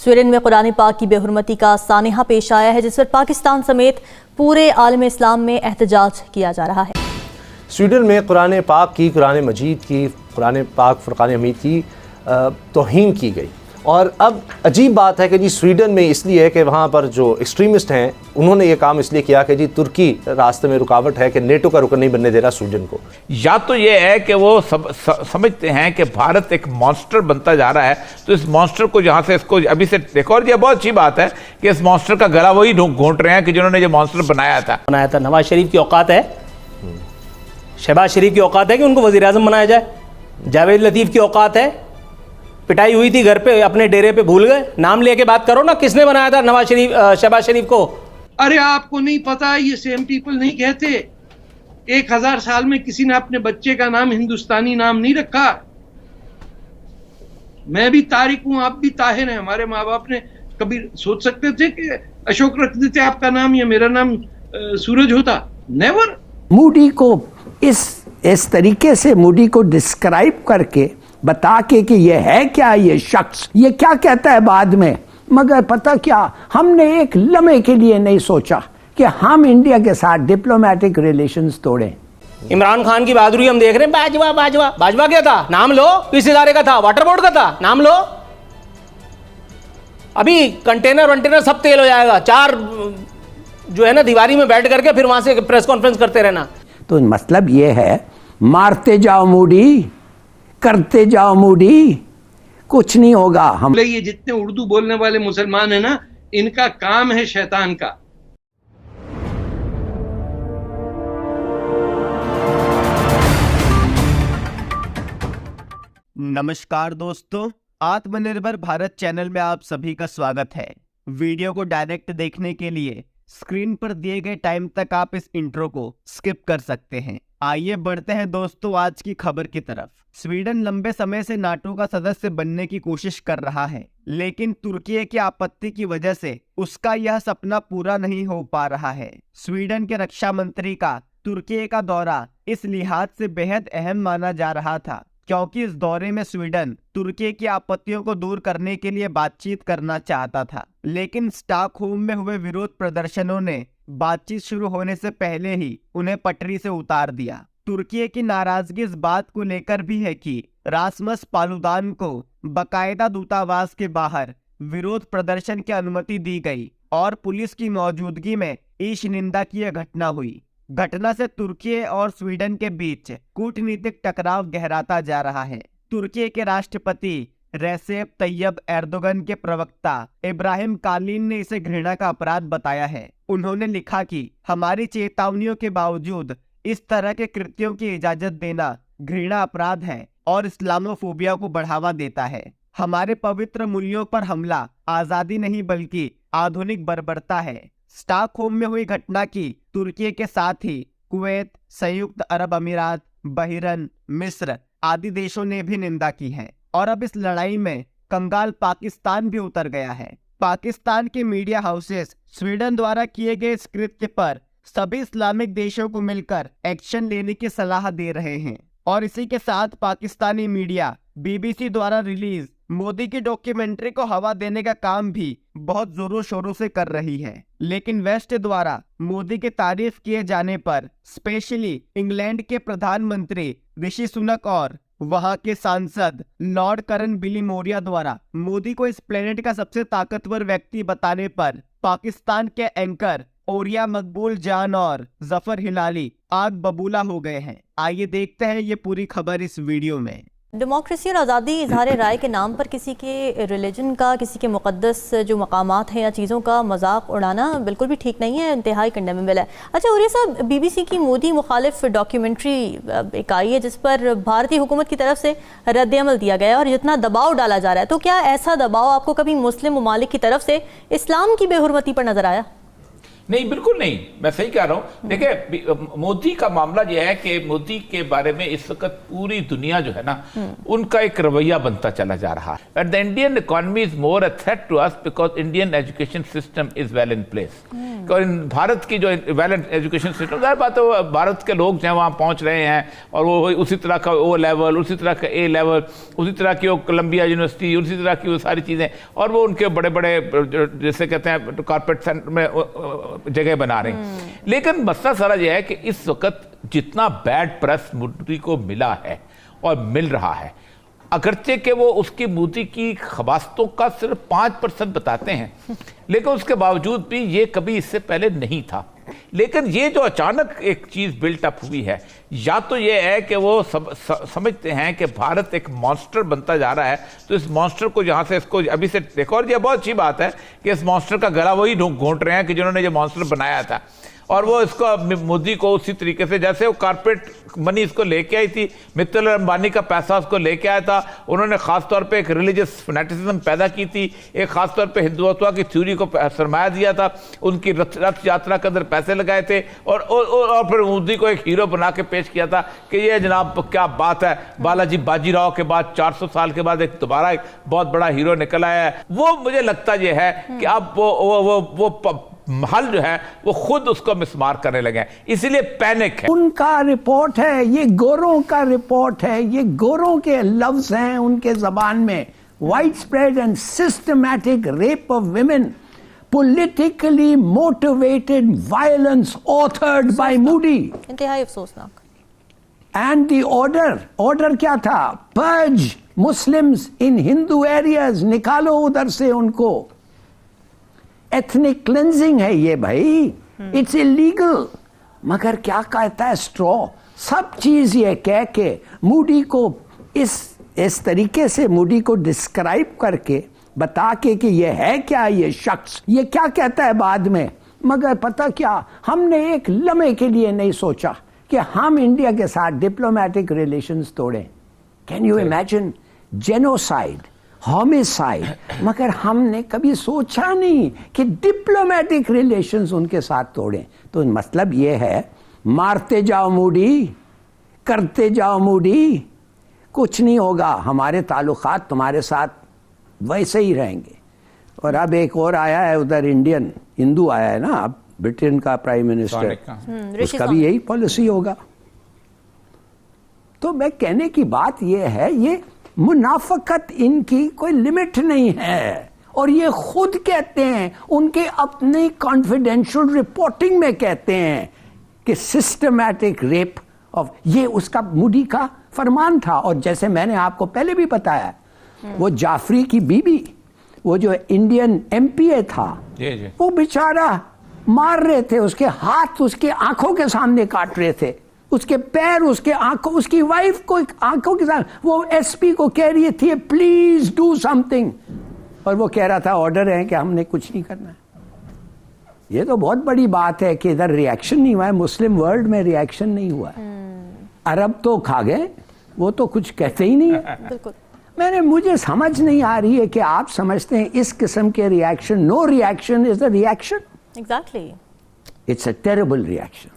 Sweden में कुरान पाक की बेहुरमती का सानहा पेश आया है, जिस पर पाकिस्तान समेत पूरे आलम इस्लाम में एहतजाज किया जा रहा है। स्वीडन में कुरान पाक की, कुरान मजीद की, कुरान पाक फुरकान हमीद की तौहीन की गई। और अब अजीब बात है कि जी स्वीडन में इसलिए है कि वहाँ पर जो एक्सट्रीमिस्ट हैं उन्होंने ये काम इसलिए किया कि जी तुर्की रास्ते में रुकावट है कि नेटो का रुकन नहीं बनने दे रहा स्वीडन को। या तो ये है कि वो समझते हैं कि भारत एक मॉन्स्टर बनता जा रहा है, तो इस मॉन्स्टर को जहाँ से इसको अभी से देखो। और ये बहुत अच्छी बात है कि इस मॉन्स्टर का गला वही घोंट रहे हैं कि जिन्होंने ये मॉन्स्टर बनाया था। नवाज शरीफ की औकात है, शहबाज शरीफ की औकात है कि उनको वजीर आजम बनाया जाए। जावेद लतीफ़ की औकात है, पिटाई हुई थी घर पे, अपने डेरे पे भूल गए। नाम लेके बात करो ना, किसने बनाया था नवाज शरीफ, शहबाज शरीफ को? अरे आपको नहीं पता, ये सेम पीपल नहीं कहते। 1000 साल में किसी ने अपने बच्चे का नाम हिंदुस्तानी नाम नहीं रखा। मैं भी तारिक हूं, आप भी ताहिर हैं। हमारे माँ बाप ने कभी सोच सकते थे कि अशोक रख देते आपका नाम या मेरा नाम सूरज होता? नेवर। मूडी को इस तरीके से मूडी को डिस्क्राइब करके बता के कि ये है क्या, ये शख्स ये क्या कहता है बाद में, मगर पता क्या, हमने एक लम्हे के लिए नहीं सोचा कि हम इंडिया के साथ डिप्लोमेटिक रिलेशंस तोड़ें। इमरान खान की बहादुरी हम देख रहे हैं। बाजवा बाजवा बाजवा क्या था? नाम लो। किस इदारे का था? वाटर बोर्ड का था? नाम लो। अभी कंटेनर वंटेनर सब तेल हो जाएगा। 4 जो है ना दीवारी में बैठ करके फिर वहां से प्रेस कॉन्फ्रेंस करते रहना। तो मतलब ये है, मारते जाओ मूडी, करते जाओ मूडी, कुछ नहीं होगा। हम ये जितने उर्दू बोलने वाले मुसलमान हैं ना, इनका काम है शैतान का। नमस्कार दोस्तों, आत्मनिर्भर भारत चैनल में आप सभी का स्वागत है। वीडियो को डायरेक्ट देखने के लिए स्क्रीन पर दिए गए टाइम तक आप इस इंट्रो को स्किप कर सकते हैं। आइए बढ़ते हैं दोस्तों आज की खबर की तरफ। स्वीडन लंबे समय से नाटो का सदस्य बनने की कोशिश कर रहा है, लेकिन तुर्की की आपत्ति की वजह से उसका यह सपना पूरा नहीं हो पा रहा है। स्वीडन के रक्षा मंत्री का तुर्की का दौरा इस लिहाज से बेहद अहम माना जा रहा था क्योंकि इस दौरे में स्वीडन तुर्की की आपत्तियों को दूर करने के लिए बातचीत करना चाहता था, लेकिन स्टॉकहोम में हुए विरोध प्रदर्शनों ने बातचीत शुरू होने से पहले ही उन्हें पटरी से उतार दिया। तुर्की की नाराजगी इस बात को लेकर भी है कि रासमस पालुदान को बाकायदा दूतावास के बाहर विरोध प्रदर्शन की अनुमति दी गई और पुलिस की मौजूदगी में ईशनिंदा की यह घटना हुई। घटना से तुर्की और स्वीडन के बीच कूटनीतिक टकराव गहराता जा रहा है। तुर्की के राष्ट्रपति रेसेप तैयब एर्दोगन के प्रवक्ता इब्राहिम कालीन ने इसे घृणा का अपराध बताया है। उन्होंने लिखा कि हमारी चेतावनियों के बावजूद इस तरह के कृत्यों की इजाजत देना घृणा अपराध है और इस्लामोफोबिया को बढ़ावा देता है। हमारे पवित्र मूल्यों पर हमला आजादी नहीं बल्कि आधुनिक बर्बरता है। स्टॉकहोम में हुई घटना की तुर्की के साथ ही कुवैत, संयुक्त अरब अमीरात, बहरीन, मिस्र आदि देशों ने भी निंदा की है। और अब इस लड़ाई में कंगाल पाकिस्तान भी उतर गया है। पाकिस्तान के मीडिया हाउसेस स्वीडन द्वारा किए गए इस कृत्य पर सभी इस्लामिक देशों को मिलकर एक्शन लेने की सलाह दे रहे हैं। और इसी के साथ पाकिस्तानी मीडिया बीबीसी द्वारा रिलीज मोदी की डॉक्यूमेंट्री को हवा देने का काम भी बहुत जोरों शोरों से कर रही है, लेकिन वेस्ट द्वारा मोदी की तारीफ किए जाने पर स्पेशली इंग्लैंड के प्रधानमंत्री ऋषि सुनक और वहां के सांसद लॉर्ड करन बिलीमोरिया द्वारा मोदी को इस प्लेनेट का सबसे ताकतवर व्यक्ति बताने पर पाकिस्तान के एंकर ओरिया मकबूल जान और जफर हिलाली आग बबूला हो गए हैं। आइए देखते हैं ये पूरी खबर इस वीडियो में। डेमोक्रेसी और आज़ादी इजहार राय के नाम पर किसी के रिलीजन का, किसी के मुक़द्दस जो मकामात हैं या चीज़ों का मजाक उड़ाना बिल्कुल भी ठीक नहीं है, इंतहाई कंडेमेबल है। अच्छा, और ये सब बीबीसी की मोदी मुखालिफ डॉक्यूमेंट्री एक आई है जिस पर भारतीय हुकूमत की तरफ से रद्द-ए-अमल दिया गया है और जितना दबाव डाला जा रहा है, तो क्या ऐसा दबाव आपको कभी मुस्लिम ममालिक की तरफ से इस्लाम की बेहुरमती पर नजर आया? नहीं, बिल्कुल नहीं, मैं सही कह रहा हूं। देखिए, मोदी का मामला यह है कि मोदी के बारे में इस वक्त पूरी दुनिया जो है ना, उनका एक रवैया बनता चला जा रहा है। The Indian economy is more a threat to us because Indian education system is well in place. और भारत की जो वेल एजुकेशन सिस्टम, ज़ाहिर बात है वो भारत के लोग जो हैं वहाँ पहुँच रहे हैं और वो उसी तरह का ओ लेवल, उसी तरह का ए लेवल, उसी तरह की वो कोलंबिया यूनिवर्सिटी, उसी तरह की वो सारी चीज़ें, और वो उनके बड़े बड़े जैसे कहते हैं कॉर्पोरेट सेंटर में जगह बना रहे हैं। लेकिन मसला सारा ये है कि इस वक्त जितना बैड प्रेस मोदी को मिला है और मिल रहा है, अगरचे कि वो उसकी मोदी की खबासतों का सिर्फ 5% बताते हैं, लेकिन उसके बावजूद भी ये कभी इससे पहले नहीं था। लेकिन ये जो अचानक एक चीज़ बिल्ट अप हुई है, या तो ये है कि वो समझते हैं कि भारत एक मॉन्स्टर बनता जा रहा है, तो इस मॉन्स्टर को यहाँ से इसको अभी से देखो, और ये बहुत अच्छी बात है कि इस मॉन्स्टर का गला वही घोंट रहे हैं कि जिन्होंने ये मॉन्स्टर बनाया था, और वो इसको मोदी को उसी तरीके से जैसे वो कारपोरेट मनी इसको लेके आई थी, मित्तल और अंबानी का पैसा उसको लेके आया था, उन्होंने खास तौर पे एक रिलीजियस फैनेटिज्म पैदा की थी, एक खास तौर पे हिंदुत्व की थ्योरी को सरमाया दिया था, उनकी रथ यात्रा के अंदर पैसे लगाए थे, और फिर मोदी को एक हीरो बना के पेश किया था कि ये जनाब क्या बात है, बालाजी बाजीराव के बाद 400 साल के बाद एक दोबारा एक बहुत बड़ा हीरो निकल आया है। वो मुझे लगता ये है कि अब वो हल जो है वो खुद उसको मिसमार करने लगे हैं, इसीलिए पैनिक है। उनका रिपोर्ट है, ये गोरों का रिपोर्ट है, ये गोरों के लफ्ज हैं उनके जबान में। Wide spread and systematic rape of women, politically motivated violence authored by Moody. इंतहाई अफसोसनाक। And the order क्या था? Purge Muslims in Hindu areas, निकालो उधर से उनको। एथनिक क्लेंजिंग है ये भाई, इट्स इलीगल। मगर क्या कहता है स्ट्रॉ, सब चीज ये कह के मूडी को इस तरीके से मूडी को डिस्क्राइब करके बता के कि ये है क्या, ये शख्स ये क्या कहता है बाद में। मगर पता क्या, हमने एक लम्हे के लिए नहीं सोचा कि हम इंडिया के साथ डिप्लोमेटिक रिलेशंस तोड़ें। Can you imagine, genocide, homicide, मगर हमने कभी सोचा नहीं कि डिप्लोमेटिक रिलेशंस उनके साथ तोड़ें। तो मतलब ये है, मारते जाओ मूडी, करते जाओ मूडी, कुछ नहीं होगा, हमारे ताल्लुकात तुम्हारे साथ वैसे ही रहेंगे। और अब एक और आया है उधर, इंडियन हिंदू आया है ना, अब ब्रिटेन का प्राइम मिनिस्टर, उसका भी यही पॉलिसी होगा। तो मैं कहने की बात ये है, ये मुनाफकत इनकी कोई लिमिट नहीं है, और ये खुद कहते हैं, उनके अपने कॉन्फिडेंशियल रिपोर्टिंग में कहते हैं कि सिस्टमैटिक रेप ऑफ, ये उसका मूडी का फरमान था। और जैसे मैंने आपको पहले भी बताया, वो जाफरी की बीबी, वो जो इंडियन एमपीए था, वो बेचारा मार रहे थे, उसके हाथ उसके आंखों के सामने काट रहे थे, उसके पैर उसके आंखों, उसकी वाइफ को आंखों के साथ, वो एसपी को कह रही थी प्लीज डू समथिंग, और वो कह रहा था ऑर्डर है कि हमने कुछ नहीं करना है। ये तो बहुत बड़ी बात है कि इधर रिएक्शन नहीं हुआ है, मुस्लिम वर्ल्ड में रिएक्शन नहीं हुआ है। अरब तो खा गए, वो तो कुछ कहते ही नहीं है। मुझे समझ नहीं आ रही है कि आप समझते हैं इस किस्म के reaction, no reaction is a reaction. Exactly, it's a terrible reaction.